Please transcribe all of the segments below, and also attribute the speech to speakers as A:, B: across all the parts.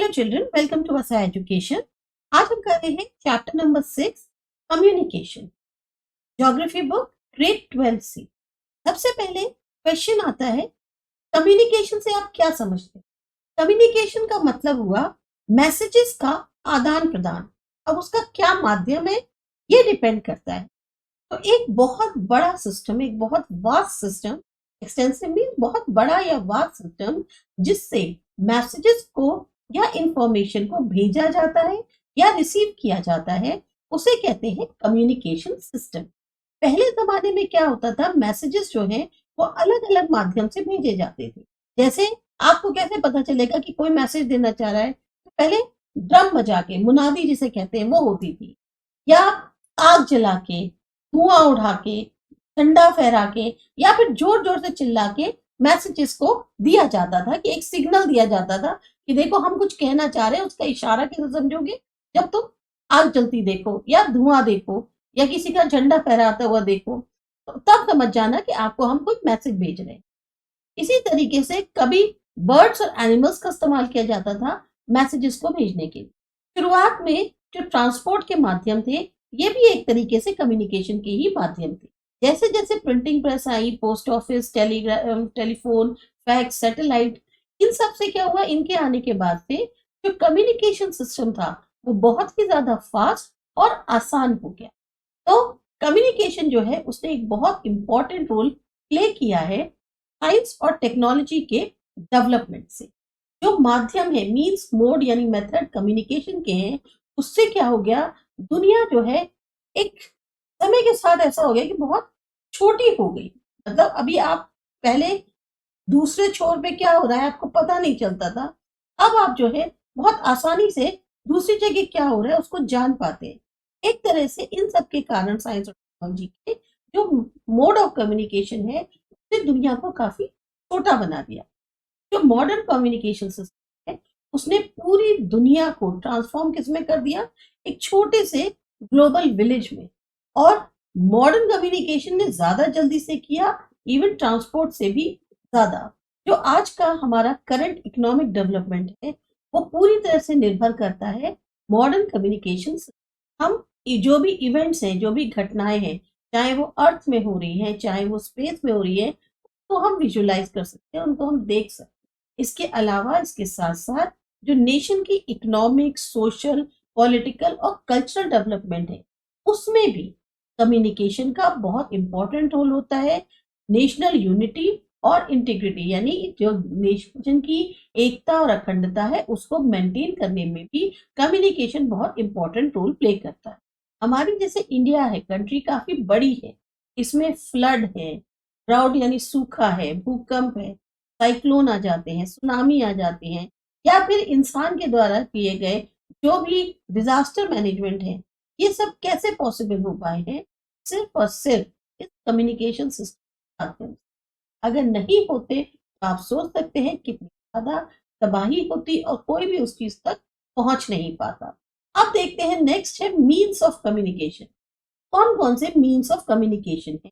A: Hello children, welcome to वसा education. आज हम कर रहे हैं chapter number 6 communication, geography book grade 12 से। सबसे पहले क्वेश्चन आता है, कम्युनिकेशन से आप क्या समझते हैं? कम्युनिकेशन का मतलब हुआ मैसेजेस का आदान प्रदान। अब उसका क्या माध्यम है ये डिपेंड करता है। तो एक बहुत बड़ा सिस्टम, एक बहुत वास्ट सिस्टम, एक्सटेंसिव मीन बहुत बड़ा या वास्ट सिस्टम, जिससे मैसेजेस को या इंफॉर्मेशन को भेजा जाता है या रिसीव किया जाता है, उसे कहते हैं कम्युनिकेशन सिस्टम। पहले जमाने में क्या होता था, मैसेजेस जो है वो अलग अलग माध्यम से भेजे जाते थे। जैसे आपको कैसे पता चलेगा कि कोई मैसेज देना चाह रहा है? तो पहले ड्रम बजा के, मुनादी जिसे कहते हैं, वो होती थी, या आग जला के, धुआं उड़ा के, झंडा फहरा के, या फिर जोर जोर से चिल्ला के मैसेजेस को दिया जाता था, कि एक सिग्नल दिया जाता था कि देखो हम कुछ कहना चाह रहे हैं। उसका इशारा कैसे समझोगे? जब तुम आग जलती देखो, या धुआं देखो, या किसी का झंडा फहराता हुआ देखो, तो तब समझ जाना कि आपको हम कुछ मैसेज भेज रहे हैं। इसी तरीके से कभी बर्ड्स और एनिमल्स का इस्तेमाल किया जाता था मैसेजेस को भेजने के लिए। शुरुआत में जो ट्रांसपोर्ट के माध्यम थे, ये भी एक तरीके से कम्युनिकेशन के ही माध्यम थे। जैसे जैसे प्रिंटिंग प्रेस आई, post office, telephone, fax, satellite, इन सब से क्या हुआ, इनके आने के बाद से जो कम्युनिकेशन सिस्टम था वो बहुत ही ज्यादा फास्ट और आसान हो गया। तो कम्युनिकेशन जो है उसने एक बहुत इंपॉर्टेंट रोल प्ले किया है साइंस और टेक्नोलॉजी के डेवलपमेंट से। जो माध्यम है, मीन्स, मोड यानी मेथड कम्युनिकेशन के हैं, उससे क्या हो गया, दुनिया जो है एक समय के साथ ऐसा हो गया कि बहुत छोटी हो गई। मतलब अभी आप पहले दूसरे छोर पे क्या हो रहा है आपको पता नहीं चलता था, अब आप जो है बहुत आसानी से दूसरी जगह क्या हो रहा है उसको जान पाते हैं। एक तरह से इन सब के कारण साइंस और टेक्नोलॉजी के जो मोड ऑफ कम्युनिकेशन है उसने दुनिया को काफी छोटा बना दिया। जो मॉडर्न कम्युनिकेशन सिस्टम है उसने पूरी दुनिया को ट्रांसफॉर्म किसमें कर दिया, एक छोटे से ग्लोबल विलेज में। और मॉडर्न कम्युनिकेशन ने ज्यादा जल्दी से किया, इवन ट्रांसपोर्ट से भी ज्यादा। जो आज का हमारा करंट इकोनॉमिक डेवलपमेंट है वो पूरी तरह से निर्भर करता है मॉडर्न कम्युनिकेशन। हम जो भी इवेंट्स हैं, जो भी घटनाएं हैं, चाहे वो अर्थ में हो रही है, चाहे वो स्पेस में हो रही है, तो हम विजुलाइज कर सकते हैं, उनको हम देख सकते हैं। इसके अलावा इसके साथ साथ जो नेशन की इकोनॉमिक, सोशल, पॉलिटिकल और कल्चरल डेवलपमेंट है, उसमें भी कम्युनिकेशन का बहुत इंपॉर्टेंट रोल होता है। नेशनल यूनिटी और इंटीग्रिटी, यानी जो नेशन की एकता और अखंडता है उसको मेंटेन करने में भी कम्युनिकेशन बहुत इंपॉर्टेंट रोल प्ले करता है। हमारी जैसे इंडिया है, कंट्री काफी बड़ी है, इसमें फ्लड है, ड्राउट यानी सूखा है, भूकंप है, साइक्लोन आ जाते हैं, सुनामी आ जाते हैं, या फिर इंसान के द्वारा किए गए जो भी डिजास्टर मैनेजमेंट है, ये सब कैसे पॉसिबल हो पाए हैं? सिर्फ और सिर्फ इस कम्युनिकेशन सिस्टम के माध्यम से। अगर नहीं होते तो आप सोच सकते हैं कितनी ज्यादा तबाही होती और कोई भी उस चीज तक पहुंच नहीं पाता। अब देखते हैं, नेक्स्ट है मीन्स ऑफ कम्युनिकेशन। कौन कौन से मीन्स ऑफ कम्युनिकेशन है?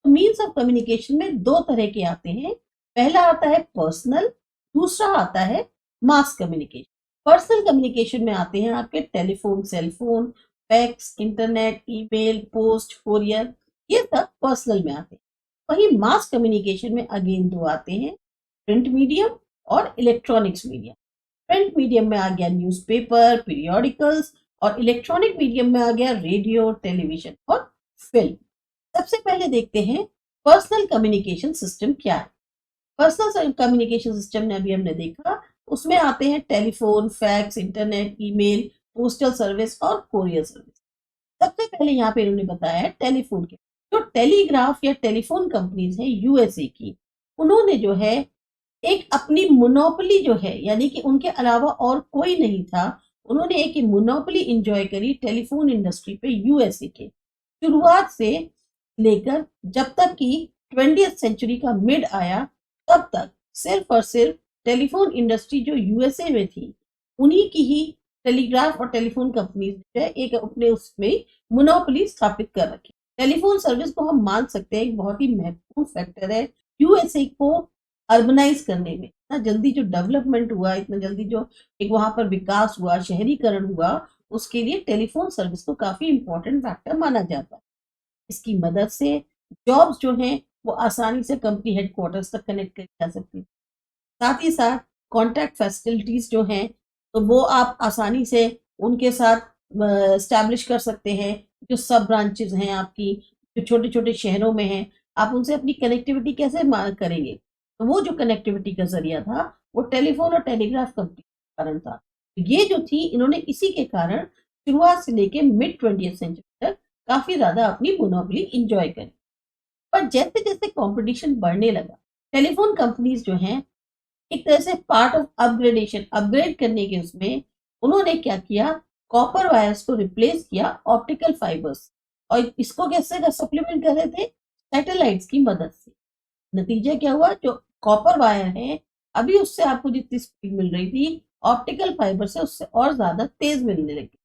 A: मीन्स ऑफ कम्युनिकेशन में दो तरह के आते हैं। पहला आता है पर्सनल, दूसरा आता है मास कम्युनिकेशन। पर्सनल कम्युनिकेशन में आते हैं आपके telephone, cellphone, fax, internet, email, post, courier, ये सब पर्सनल में आते हैं। वहीं मास कम्युनिकेशन में अगेन दो आते हैं, प्रिंट मीडियम और इलेक्ट्रॉनिक्स मीडियम। प्रिंट मीडियम में आ गया न्यूज़पेपर, पीरियोडिकल्स, और इलेक्ट्रॉनिक मीडियम में आ गया रेडियो, टेलीविजन और फिल्म। सबसे पहले देखते हैं पर्सनल कम्युनिकेशन सिस्टम क्या है। पर्सनल कम्युनिकेशन सिस्टम ने अभी हमने देखा, उसमें आते हैं telephone, fax, internet, email, postal service और कोरियर सर्विस। सबसे पहले यहाँ पे इन्होंने बताया है टेलीफोन के। जो टेलीग्राफ या टेलीफोन कंपनीज है यूएसए की, उन्होंने जो है एक अपनी मोनोपोली जो है, यानी कि उनके अलावा और कोई नहीं था, उन्होंने एक मोनोपोली इंजॉय करी टेलीफोन इंडस्ट्री पे यूएसए के। शुरुआत से लेकर जब तक कि 20th सेंचुरी का मिड आया, तब तक सिर्फ और सिर्फ टेलीफोन इंडस्ट्री जो यूएसए में थी, उन्हीं की ही टेलीग्राफ और टेलीफोन कंपनी जो है एक अपने उसमें मोनोपोली स्थापित कर रखी। टेलीफोन सर्विस को हम मान सकते हैं एक बहुत ही महत्वपूर्ण फैक्टर है यूएसए को अर्बनाइज करने में, इतना जल्दी जो डेवलपमेंट हुआ, इतना जल्दी जो एक वहां पर विकास हुआ, शहरीकरण हुआ, उसके लिए टेलीफोन सर्विस को काफी इंपॉर्टेंट फैक्टर माना जाता है। इसकी मदद से जॉब्स जो हैं वो आसानी से कंपनी हेडक्वार्टर्स तक कनेक्ट करी जा सकती है। साथ ही साथ कॉन्टैक्ट फैसिलिटीज जो हैं तो वो आप आसानी से उनके साथ स्टैब्लिश कर सकते हैं। जो सब ब्रांचेस हैं आपकी, जो छोटे छोटे शहरों में हैं, आप उनसे अपनी कनेक्टिविटी कैसे करेंगे? तो वो जो कनेक्टिविटी का जरिया था वो टेलीफोन और टेलीग्राफ कंपनी के कारण था। ये जो थी, इन्होंने इसी के कारण शुरुआत से लेके मिड 20th सेंचुरी तक काफी ज्यादा अपनी मोनोपोली इंजॉय करी। पर जैसे जैसे कंपटीशन बढ़ने लगा, टेलीफोन कंपनीज जो हैं एक तरह से पार्ट ऑफ अपग्रेडेशन, अपग्रेड करने के उसमें उन्होंने क्या किया, कॉपर वायर्स को रिप्लेस किया ऑप्टिकल फाइबर्स, और इसको कैसे सप्लीमेंट कर रहे थे, सैटेलाइट्स की मदद से। नतीजा क्या हुआ, जो कॉपर वायर है अभी उससे आपको जितनी स्पीड मिल रही थी, ऑप्टिकल फाइबर से उससे और ज्यादा तेज मिलने लगी।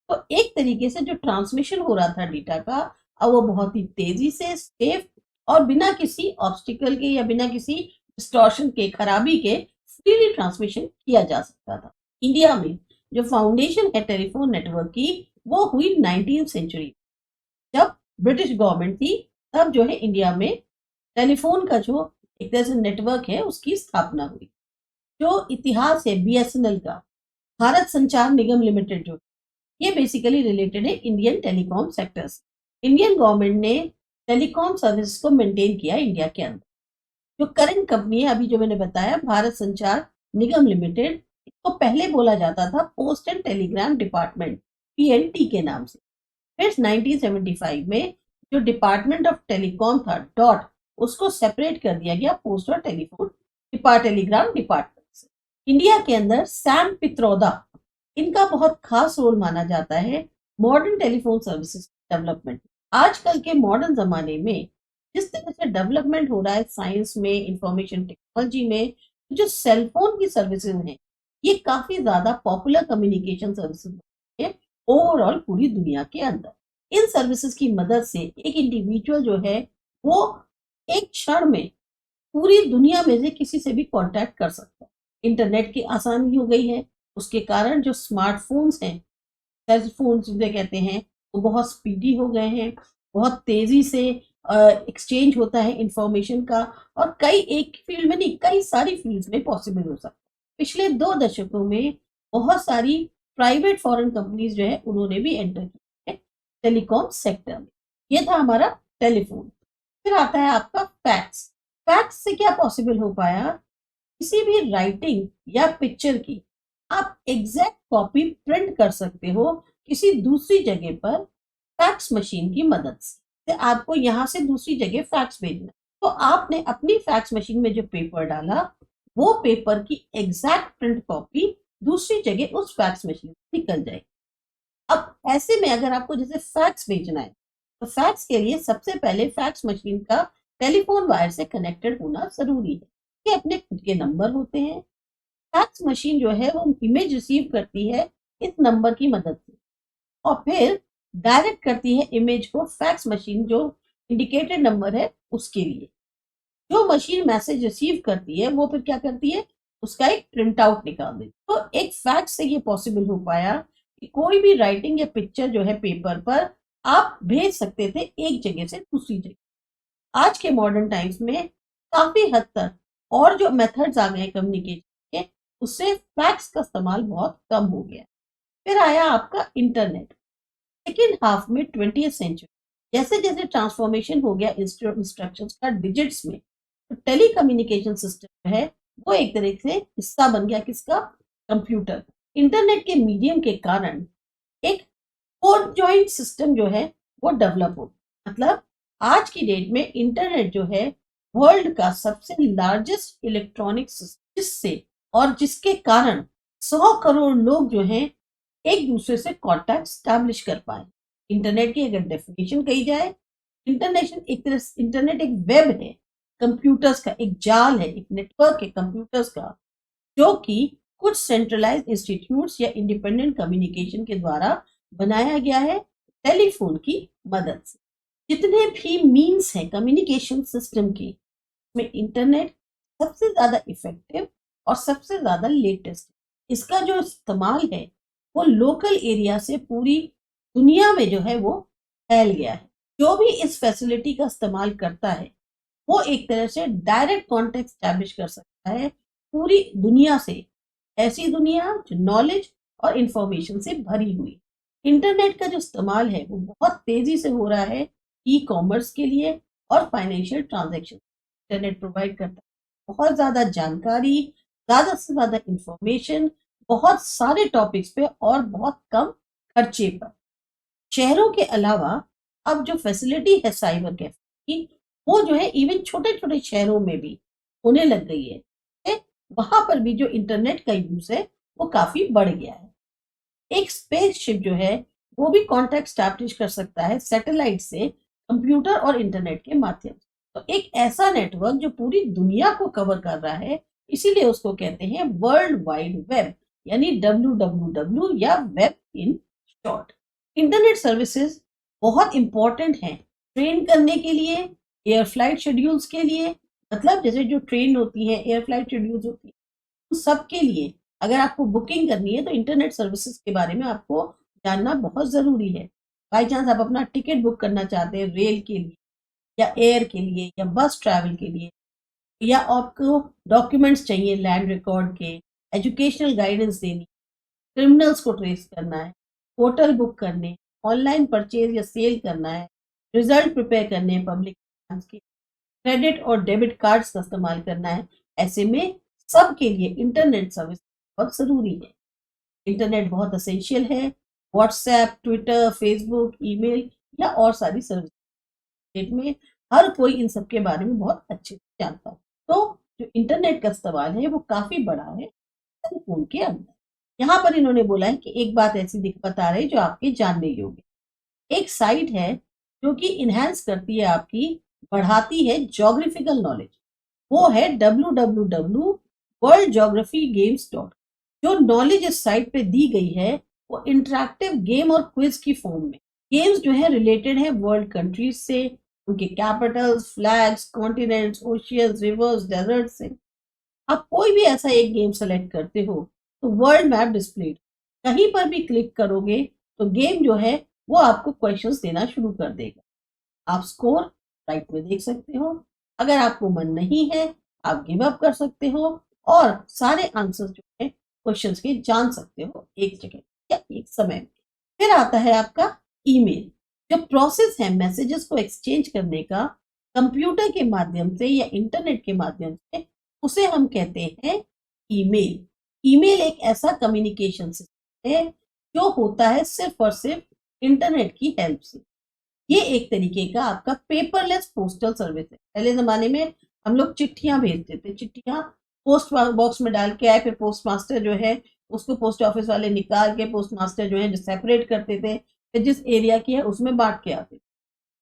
A: तो एक तरीके से जो ट्रांसमिशन हो रहा था डेटा का, अब वो बहुत ही तेजी से, सेफ और बिना किसी ऑब्स्टिकल के या बिना किसी डिस्टॉर्शन के, खराबी के फ्रीली ट्रांसमिशन किया जा सकता था। इंडिया में जो फाउंडेशन है टेलीफोन नेटवर्क की, वो हुई 19th सेंचुरी। जब ब्रिटिश गवर्नमेंट थी, तब जो है इंडिया में टेलीफोन का जो एक तरह से नेटवर्क है उसकी स्थापना हुई। जो इतिहास है बीएसएनएल का, भारत संचार निगम लिमिटेड, जो ये बेसिकली रिलेटेड है इंडियन टेलीकॉम सेक्टर से। इंडियन गवर्नमेंट ने टेलीकॉम सर्विस को मेंटेन किया इंडिया के अंदर। जो करंट कंपनी है अभी जो मैंने बताया, भारत संचार निगम लिमिटेड, इसको पहले बोला जाता था post and Telegram department, PNT के नाम से। फिर 1975 में जो डिपार्टमेंट ऑफ टेलीकॉम था, डॉट, उसको सेपरेट कर दिया गया पोस्ट और टेलीग्राम डिपार्टमेंट से। इंडिया के अंदर सैम पित्रोदा, इनका बहुत खास रोल माना जाता है मॉडर्न टेलीफोन सर्विसेज डेवलपमेंट। आजकल के मॉडर्न जमाने में जिस तरह से डेवलपमेंट हो रहा है साइंस में, इंफॉर्मेशन टेक्नोलॉजी में, जो सेलफोन की सर्विसेज हैं, ये काफी ज्यादा पॉपुलर कम्युनिकेशन सर्विसेज है ओवरऑल पूरी दुनिया के अंदर। इन सर्विसेज की मदद से एक इंडिविजुअल जो है वो एक क्षण में पूरी दुनिया में से किसी से भी कांटेक्ट कर सकता है। इंटरनेट की आसानी हो गई है, उसके कारण जो स्मार्टफोन्स हैं, सेल फोन जिसे कहते हैं, वो बहुत स्पीडी हो गए हैं, बहुत तेजी से एक्सचेंज होता है इंफॉर्मेशन का, और कई एक फील्ड में नहीं, कई सारी फील्ड्स में पॉसिबल हो सकता है। पिछले 2 दशकों में बहुत सारी प्राइवेट फॉरेन कंपनीज जो है उन्होंने भी एंटर किया है टेलीकॉम सेक्टर में। ये था हमारा टेलीफोन। फिर आता है आपका फैक्स। फैक्स से क्या पॉसिबल हो पाया, किसी भी राइटिंग या पिक्चर की आप एग्जैक्ट कॉपी प्रिंट कर सकते हो किसी दूसरी जगह पर फैक्स मशीन की मदद से। आपको यहाँ से दूसरी जगह फैक्स भेजना, तो आपने अपनी फैक्स मशीन में जो पेपर डाला, वो पेपर की एग्जैक्ट प्रिंट कॉपी दूसरी जगह उस फैक्स मशीन से निकल जाएगी। अब ऐसे में अगर आपको जैसे फैक्स भेजना है, तो फैक्स के लिए सबसे पहले फैक्स मशीन का टेलीफोन वायर से कनेक्टेड होना जरूरी है। ये अपने खुद के नंबर होते हैं। फैक्स मशीन जो है वो इमेज रिसीव करती है इस नंबर की मदद से, और फिर डायरेक्ट करती है इमेज को फैक्स मशीन जो इंडिकेटेड नंबर है उसके लिए। जो मशीन मैसेज रिसीव करती है वो फिर क्या करती है, उसका एक प्रिंट आउट निकाल देती है। तो एक फैक्स से ये पॉसिबल हो पाया कि कोई भी राइटिंग या पिक्चर जो है पेपर पर आप भेज सकते थे एक जगह से दूसरी जगह। आज के मॉडर्न टाइम्स में काफी हद तक और जो मेथड्स आ गए कम्युनिकेशन के, उससे फैक्स का इस्तेमाल बहुत कम हो गया। फिर आया आपका इंटरनेट। सेकेंड हाफ में 20th सेंचुरी जैसे जैसे ट्रांसफॉर्मेशन हो गया इंस्ट्रक्शंस का डिजिट्स में, तो टेलीकम्युनिकेशन सिस्टम है वो एक तरह से हिस्सा बन गया किसका, कंप्यूटर। इंटरनेट के मीडियम के कारण एक कोड जॉइंट सिस्टम जो है वो डेवलप हो, मतलब आज की डेट में इंटरनेट जो है वर्ल्ड का सबसे लार्जेस्ट इलेक्ट्रॉनिक सिस्टम, जिससे और जिसके कारण 100 करोड़ लोग जो हैं एक दूसरे से कांटेक्ट स्टैब्लिश कर पाए। इंटरनेट की अगर डेफिनेशन कही जाए, इंटरनेट एक वेब है, कंप्यूटर्स का एक जाल है, एक नेटवर्क है कंप्यूटर्स का, जो कि कुछ सेंट्रलाइज्ड इंस्टीट्यूट्स या इंडिपेंडेंट कम्युनिकेशन के द्वारा बनाया गया है टेलीफोन की मदद से। जितने भी मीन्स हैं कम्युनिकेशन सिस्टम के, में इंटरनेट सबसे ज्यादा इफेक्टिव और सबसे ज्यादा लेटेस्ट। इसका जो इस्तेमाल है वो लोकल एरिया से पूरी दुनिया में जो है वो फैल गया है। जो भी इस फैसिलिटी का इस्तेमाल करता है वो एक तरह से डायरेक्ट कॉन्टेक्ट स्टैब्लिश कर सकता है पूरी दुनिया से, ऐसी दुनिया जो नॉलेज और इंफॉर्मेशन से भरी हुई। इंटरनेट का जो इस्तेमाल है वो बहुत तेजी से हो रहा है ई कॉमर्स के लिए और फाइनेंशियल ट्रांजैक्शन। इंटरनेट प्रोवाइड करता है बहुत ज़्यादा जानकारी, ज़्यादा से ज़्यादा इंफॉर्मेशन, बहुत सारे टॉपिक्स पे और बहुत कम खर्चे पर। शहरों के अलावा अब जो फैसिलिटी है साइबर कैफे की, वो जो है इवन छोटे छोटे शहरों में भी होने लग गई है। वहां पर भी जो इंटरनेट का यूज है वो काफी बढ़ गया है। एक स्पेसशिप जो है वो भी कॉन्टैक्ट स्टैब्लिश कर सकता है सैटेलाइट से कंप्यूटर और इंटरनेट के माध्यम से। तो एक ऐसा नेटवर्क जो पूरी दुनिया को कवर कर रहा है, इसीलिए उसको कहते हैं वर्ल्ड वाइड वेब, यानी WWW या web in short. Internet services बहुत इंपॉर्टेंट हैं ट्रेन करने के लिए, एयर फ्लाइट शेड्यूल्स के लिए। मतलब जैसे जो ट्रेन होती है, एयर फ्लाइट शेड्यूल्स होती है, उन सब के लिए अगर आपको बुकिंग करनी है तो इंटरनेट सर्विसेज के बारे में आपको जानना बहुत ज़रूरी है। बाई चांस आप अपना टिकट बुक करना चाहते हैं रेल के लिए या एयर के लिए या बस ट्रैवल के लिए, या आपको डॉक्यूमेंट्स चाहिए लैंड रिकॉर्ड के, एजुकेशनल गाइडेंस देनी, क्रिमिनल्स को ट्रेस करना है, होटल बुक करने, ऑनलाइन परचेज या सेल करना है, रिजल्ट प्रिपेयर करने हैं पब्लिक एग्जाम्स के, क्रेडिट और डेबिट कार्ड्स का इस्तेमाल करना है। ऐसे में सबके लिए इंटरनेट सर्विस बहुत ज़रूरी है। इंटरनेट बहुत असेंशियल है। व्हाट्सएप, ट्विटर, फेसबुक, ईमेल या और सारी सर्विस में हर कोई इन सब के बारे में बहुत अच्छे से जानता है। तो जो इंटरनेट का इस्तेमाल है वो काफ़ी बड़ा है फोन के अंदर। यहाँ पर इन्होंने बोला है कि एक बात ऐसी बता रहे जो आपके जानने योग्य। एक साइट है जो कि इनहेंस करती है आपकी, बढ़ाती है ज्योग्राफिकल नॉलेज। वो है www world geography games dot. जो नॉलेज इस साइट पे दी गई है वो इंटरेक्टिव गेम और क्विज की फॉर्म में। गेम्स जो है रिलेटेड है वर्ल्ड कंट्रीज से, उनके capitals, flags, continents, oceans, rivers, desert से। आप कोई भी ऐसा एक गेम सेलेक्ट करते हो तो वर्ल्ड मैप डिस्प्ले, कहीं पर भी क्लिक करोगे तो गेम जो है वो आपको क्वेश्चंस देना शुरू कर देगा। आप स्कोर राइट में देख सकते हो। अगर आपको मन नहीं है आप गिव अप कर सकते हो और सारे आंसर्स जो है क्वेश्चंस के जान सकते हो एक जगह या एक समय में। फिर आता है आपका ईमेल। जो प्रोसेस है मैसेजेस को एक्सचेंज करने का कंप्यूटर के माध्यम से या इंटरनेट के माध्यम से, उसे हम कहते हैं ईमेल। ईमेल एक ऐसा कम्युनिकेशन सिस्टम है जो होता है सिर्फ और सिर्फ इंटरनेट की हेल्प से। ये एक तरीके का आपका पेपरलेस पोस्टल सर्विस है। पहले जमाने में हम लोग चिट्ठियां भेजते थे, चिट्ठियां पोस्ट बॉक्स में डाल के आए, फिर पोस्ट मास्टर जो है उसको पोस्ट ऑफिस वाले निकाल के पोस्ट मास्टर जो है जो सेपरेट करते थे, फिर जिस एरिया की है उसमें बांट के आते थे।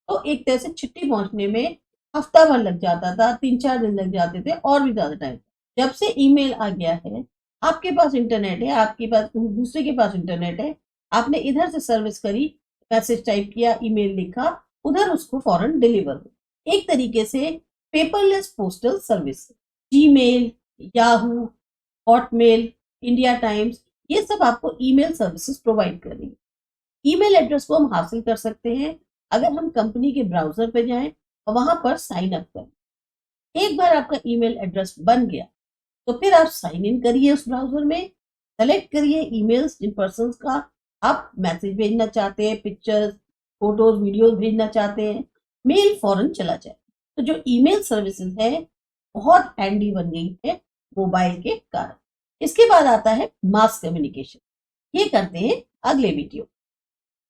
A: तो एक तरह से चिट्ठी पहुंचने में हफ्ता भर लग जाता था, 3-4 दिन लग जाते थे और भी ज्यादा टाइम। जब से ईमेल आ गया है, आपके पास इंटरनेट है, आपके पास दूसरे के पास इंटरनेट है, आपने इधर से सर्विस करी, मैसेज टाइप किया, ईमेल लिखा, उधर उसको फौरन डिलीवर हो। एक तरीके से paperless postal service. Gmail, Yahoo, Hotmail, India times, ये सब आपको ईमेल सर्विसेज प्रोवाइड करेंगे। ईमेल एड्रेस को हम हासिल कर सकते हैं अगर हम कंपनी के ब्राउजर पे जाएं और वहां पर साइन अप करें। एक बार आपका ईमेल एड्रेस बन गया तो फिर आप साइन इन करिए उस ब्राउजर में, सेलेक्ट करिए ईमेल्स जिन पर्सन्स का आप मैसेज भेजना चाहते हैं, पिक्चर्स, फोटोज, वीडियोस भेजना चाहते हैं, मेल फौरन चला जाए। तो जो ईमेल सर्विसेज है बहुत हैंडी बन गई है मोबाइल के कारण। इसके बाद आता है मास कम्युनिकेशन। ये करते हैं अगले वीडियो।